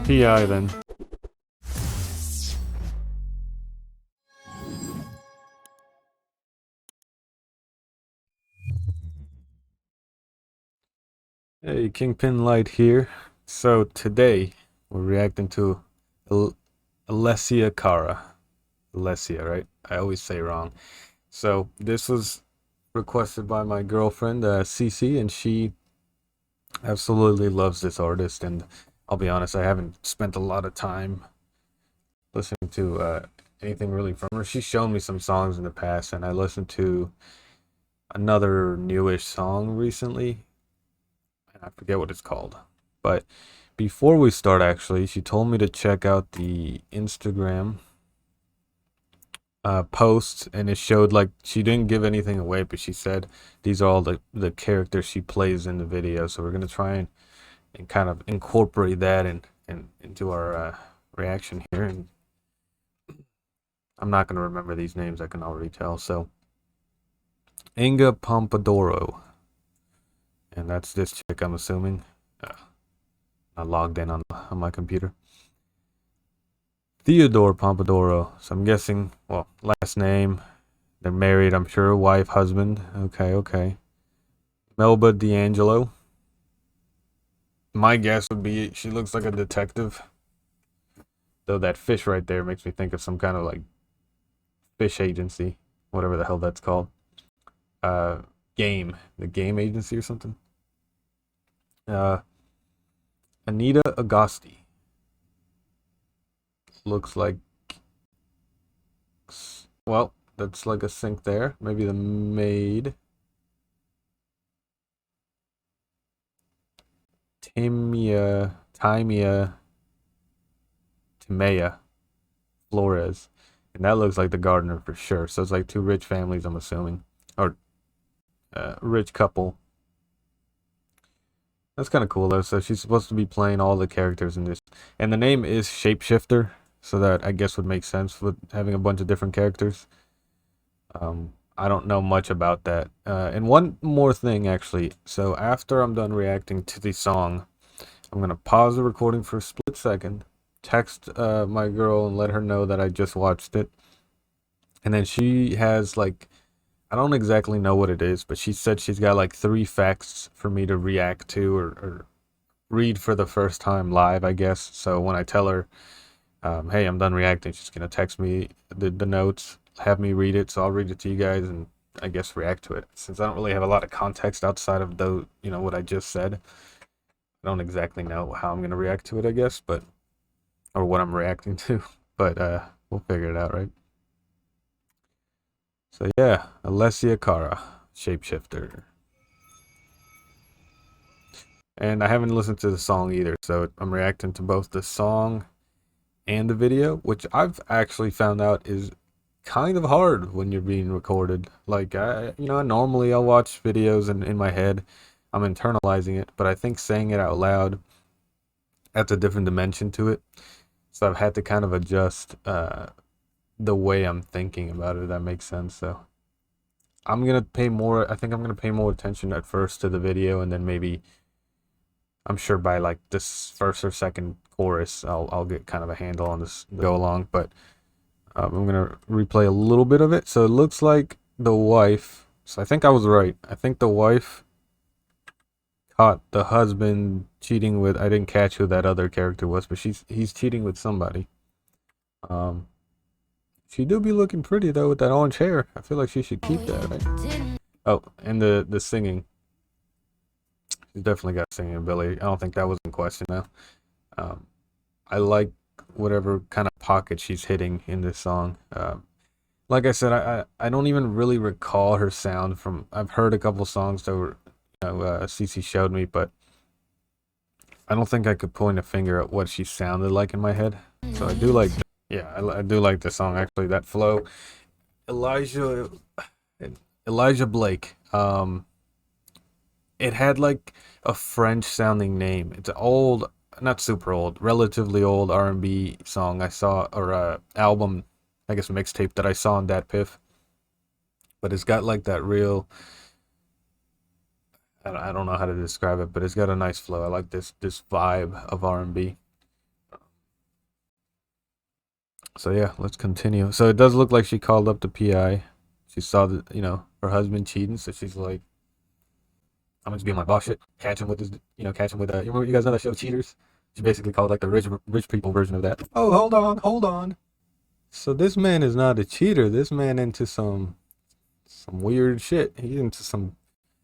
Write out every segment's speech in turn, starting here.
PI then. Hey, Kingpin Light here. So today we're reacting to Alessia Cara. Alessia, right? I always say wrong. So this was requested by my girlfriend, Cece, and she absolutely loves this artist. And I'll be honest, I haven't spent a lot of time listening to anything really from her. She's shown me some songs in the past, and I listened to another newish song recently, and I forget what it's called. But before we start, actually, she told me to check out the Instagram post, and it showed like she didn't give anything away, but she said these are all the characters she plays in the video. So we're gonna try and kind of incorporate that and into our reaction here. And I'm not gonna remember these names, I can already tell. So Inga Pompadoro, and that's this chick, I'm assuming. I logged in on my computer. Theodore Pompadoro. So I'm guessing, well, last name. They're married, I'm sure. Wife, husband. Okay. Melba D'Angelo. My guess would be she looks like a detective. Though that fish right there makes me think of some kind of like fish agency. Whatever the hell that's called. Game. The game agency or something. Anita Agosti. Looks like, well, that's like a sink there. Maybe the maid. Timea Flores. And that looks like the gardener for sure. So it's like two rich families, I'm assuming. Or rich couple. That's kind of cool though. So she's supposed to be playing all the characters in this. And the name is Shapeshifter. So that I guess would make sense with having a bunch of different characters. I don't know much about that. And one more thing, actually. So after I'm done reacting to the song, I'm going to pause the recording for a split second, text my girl and let her know that I just watched it. And then she has, like, I don't exactly know what it is, but she said she's got, like, 3 facts for me to react to or read for the first time live, I guess. So when I tell her, hey, I'm done reacting, she's going to text me the notes, have me read it, so I'll read it to you guys and I guess react to it. Since I don't really have a lot of context outside of those, what I just said, I don't exactly know how I'm going to react to it, I guess, but, or what I'm reacting to, but we'll figure it out, right? So yeah, Alessia Cara, Shapeshifter. And I haven't listened to the song either, so I'm reacting to both the song and the video, which I've actually found out is kind of hard when you're being recorded. Like, normally I'll watch videos and in my head I'm internalizing it, but I think saying it out loud adds a different dimension to it. So I've had to kind of adjust the way I'm thinking about it, if that makes sense. So I think I'm gonna pay more attention at first to the video, and then maybe, I'm sure by like this first or second chorus I'll get kind of a handle on this go along. But I'm gonna replay a little bit of it. So it looks like the wife, so I think I was right. I think the wife caught the husband cheating with, I didn't catch who that other character was, but he's cheating with somebody. She do be looking pretty though with that orange hair. I feel like she should keep that, right? Oh, and the singing. She's definitely got singing ability. I don't think that was in question now. I like whatever kind of pocket she's hitting in this song. Like I said, I don't even really recall her sound from. I've heard a couple songs that were, Cece showed me, but I don't think I could point a finger at what she sounded like in my head. So I do like, yeah, I do like the song actually. That flow, Elijah Blake. It had like a French sounding name. It's an old, not super old, relatively old R&B song I saw, or album, I guess mixtape that I saw on Dat Piff. But it's got like that real, I don't know how to describe it, but it's got a nice flow. I like this vibe of R&B. So yeah, let's continue. So it does look like she called up the PI. She saw that, her husband cheating, so she's like, I'm just being my boss shit. Catch him with this, catch him with you guys know that show Cheaters? She basically called like the rich people version of that. Oh, hold on. So this man is not a cheater. This man into some weird shit. He's into some,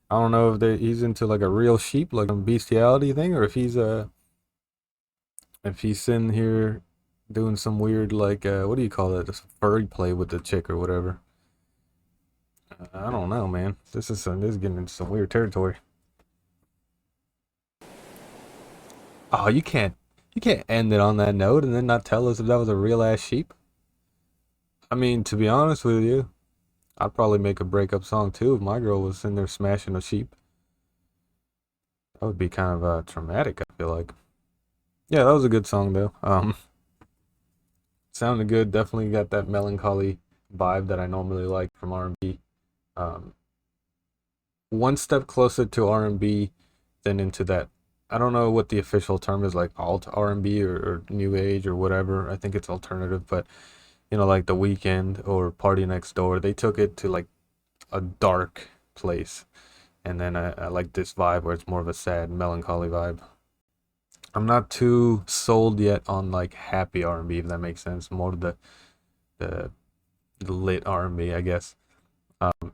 I don't know if he's into like a real sheep, like some bestiality thing, or if he's sitting here doing some weird like what do you call it? This furry play with the chick or whatever. I don't know, man. This is getting into some weird territory. Oh, you can't end it on that note and then not tell us if that was a real ass sheep. I mean, to be honest with you, I'd probably make a breakup song too if my girl was in there smashing a sheep. That would be kind of traumatic, I feel like. Yeah, that was a good song though. Sounded good. Definitely got that melancholy vibe that I normally like from R&B. Um, one step closer to R&B than into that. I don't know what the official term is, like alt R&B or new age or whatever. I think it's alternative, but like The Weeknd or Party Next Door, they took it to like a dark place, and then I like this vibe where it's more of a sad, melancholy vibe. I'm not too sold yet on like happy R&B, if that makes sense. More of the, the lit R&B, I guess.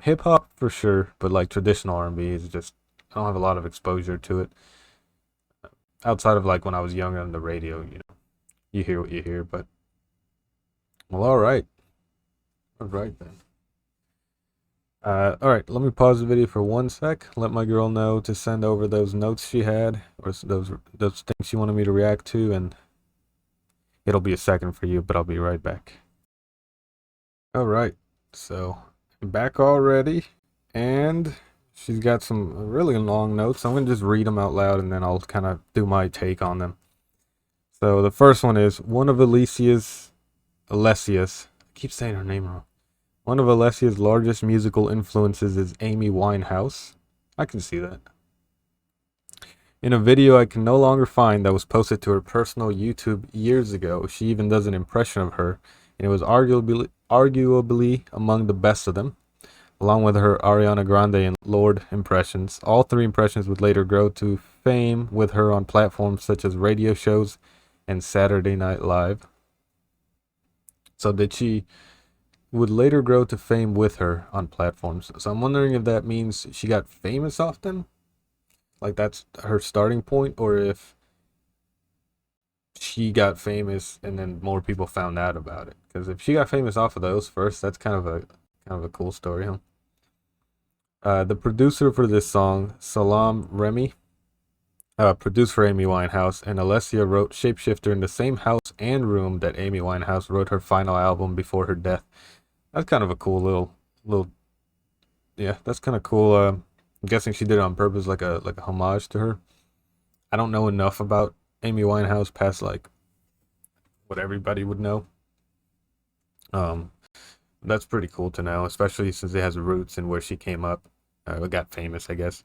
Hip hop for sure, but like traditional R&B is just I don't have a lot of exposure to it outside of like when I was younger on the radio. You hear what you hear, but well, all right then. All right, let me pause the video for 1 sec. Let my girl know to send over those notes she had, or those things she wanted me to react to, and it'll be a second for you, but I'll be right back. All right, so I'm back already, and she's got some really long notes. I'm gonna just read them out loud, and then I'll kind of do my take on them. So the first one is one of Alessia's. I keep saying her name wrong. One of Alessia's largest musical influences is Amy Winehouse. I can see that. In a video I can no longer find that was posted to her personal YouTube years ago, she even does an impression of her, and it was arguably among the best of them, along with her Ariana Grande and Lorde impressions. All three impressions would later grow to fame with her on platforms such as radio shows and Saturday Night Live. So did she would later grow to fame with her on platforms. So I'm wondering if that means she got famous often, like that's her starting point, or if she got famous and then more people found out about it. Because if she got famous off of those first, that's kind of a cool story, huh? The producer for this song, Salam Remy, produced for Amy Winehouse, and Alessia wrote Shapeshifter in the same house and room that Amy Winehouse wrote her final album before her death. That's kind of a cool little yeah, that's kind of cool. I'm guessing she did it on purpose, like a homage to her. I don't know enough about Amy Winehouse past like what everybody would know. Um, that's pretty cool to know, especially since it has roots in where she came up, got famous, I guess.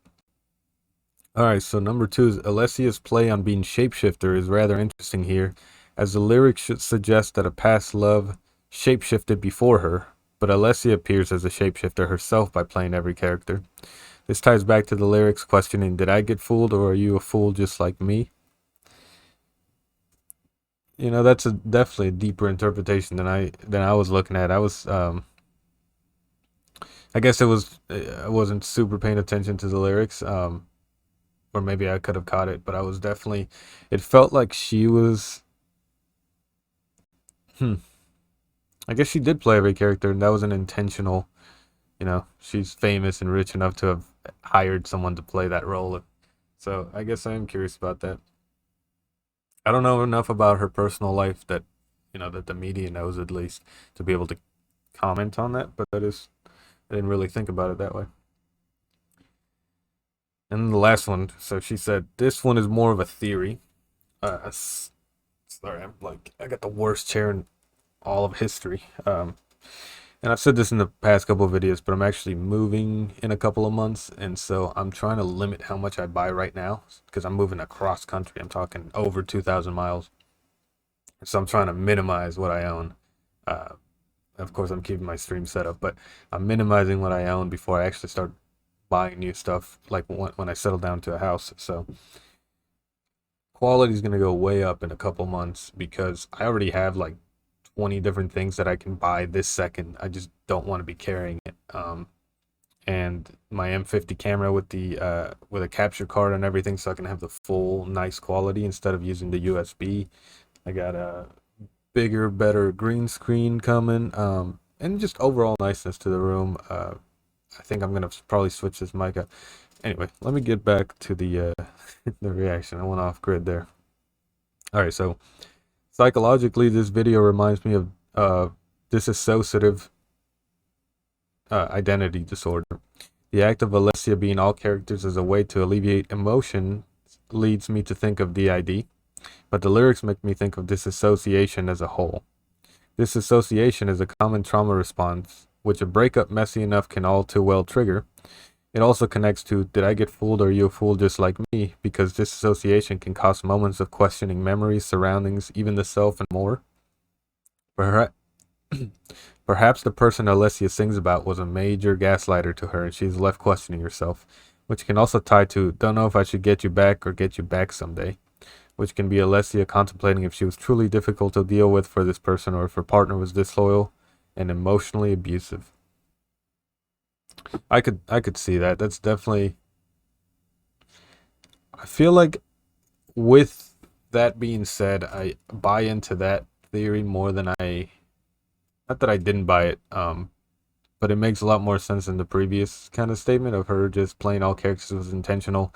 All right, so number two is Alessia's play on being shapeshifter is rather interesting here, as the lyrics should suggest that a past love shapeshifted before her, but Alessia appears as a shapeshifter herself by playing every character. This ties back to the lyrics questioning, did I get fooled or are you a fool just like me? That's definitely a deeper interpretation than I was looking at. I guess I wasn't super paying attention to the lyrics. Or maybe I could have caught it, but I was definitely it felt like she was hmm, I guess she did play every character and that was an intentional, she's famous and rich enough to have hired someone to play that role. So I guess I am curious about that. I don't know enough about her personal life that the media knows at least to be able to comment on that, but I didn't really think about it that way. And the last one, so she said this one is more of a theory. Sorry, I got the worst chair in all of history. And I've said this in the past couple of videos, but I'm actually moving in a couple of months, and so I'm trying to limit how much I buy right now because I'm moving across country. I'm talking over 2,000 miles, so I'm trying to minimize what I own. Of course, I'm keeping my stream set up, but I'm minimizing what I own before I actually start buying new stuff, like when I settle down to a house. So quality is going to go way up in a couple months because I already have like 20 different things that I can buy this second. I just don't want to be carrying it. And my M50 camera with the with a capture card and everything, so I can have the full nice quality instead of using the USB. I got a bigger, better green screen coming, and just overall niceness to the room. I think I'm gonna probably switch this mic up. Anyway, let me get back to the the reaction. I went off grid there. All right, so psychologically, this video reminds me of dissociative identity disorder. The act of Alessia being all characters as a way to alleviate emotion leads me to think of DID, but the lyrics make me think of disassociation as a whole. Disassociation is a common trauma response, which a breakup messy enough can all too well trigger. It also connects to, did I get fooled or are you a fool just like me? Because disassociation can cause moments of questioning memories, surroundings, even the self and more. Perhaps the person Alessia sings about was a major gaslighter to her and she's left questioning herself, which can also tie to, don't know if I should get you back or get you back someday, which can be Alessia contemplating if she was truly difficult to deal with for this person or if her partner was disloyal and emotionally abusive. I could see that. That's definitely, I feel like with that being said, I buy into that theory more than not that I didn't buy it, but it makes a lot more sense than the previous kind of statement of her just playing all characters was intentional.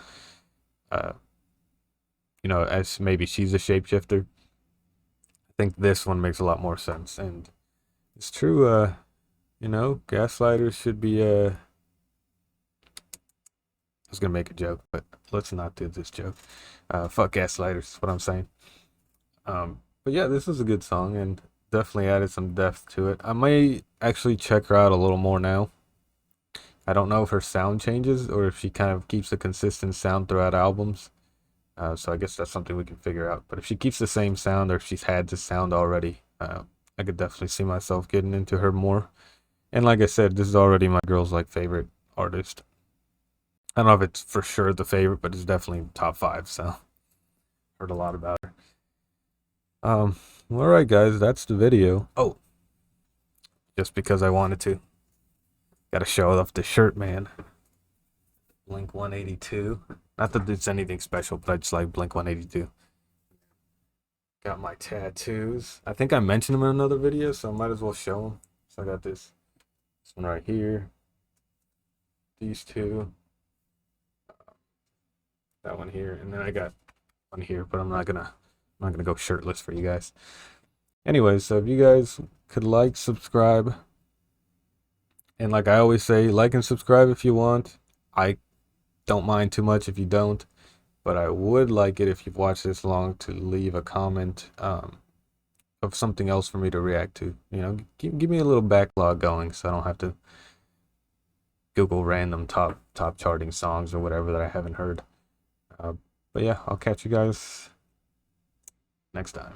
As maybe she's a shapeshifter. I think this one makes a lot more sense, and it's true. Gaslighters should be. I was gonna make a joke, but let's not do this joke. Fuck gaslighters. Is what I'm saying. But yeah, this is a good song and definitely added some depth to it. I may actually check her out a little more now. I don't know if her sound changes or if she kind of keeps a consistent sound throughout albums. So I guess that's something we can figure out. But if she keeps the same sound or if she's had this sound already, I could definitely see myself getting into her more. And like I said, this is already my girl's favorite artist. I don't know if it's for sure the favorite, but it's definitely top 5. So heard a lot about her. All right, guys, that's the video. Oh, just because I wanted to, gotta show off the shirt, man. Blink 182. Not that it's anything special, but I just like Blink 182. Got my tattoos. I think I mentioned them in another video, so I might as well show them. So I got this one right here. These two. That one here, and then I got one here, but I'm not gonna go shirtless for you guys. Anyways, so if you guys could like, subscribe, and like I always say, like and subscribe if you want. I don't mind too much if you don't, but I would like it if you've watched this long to leave a comment of something else for me to react to. Give me a little backlog going so I don't have to Google random top charting songs or whatever that I haven't heard. But yeah, I'll catch you guys next time.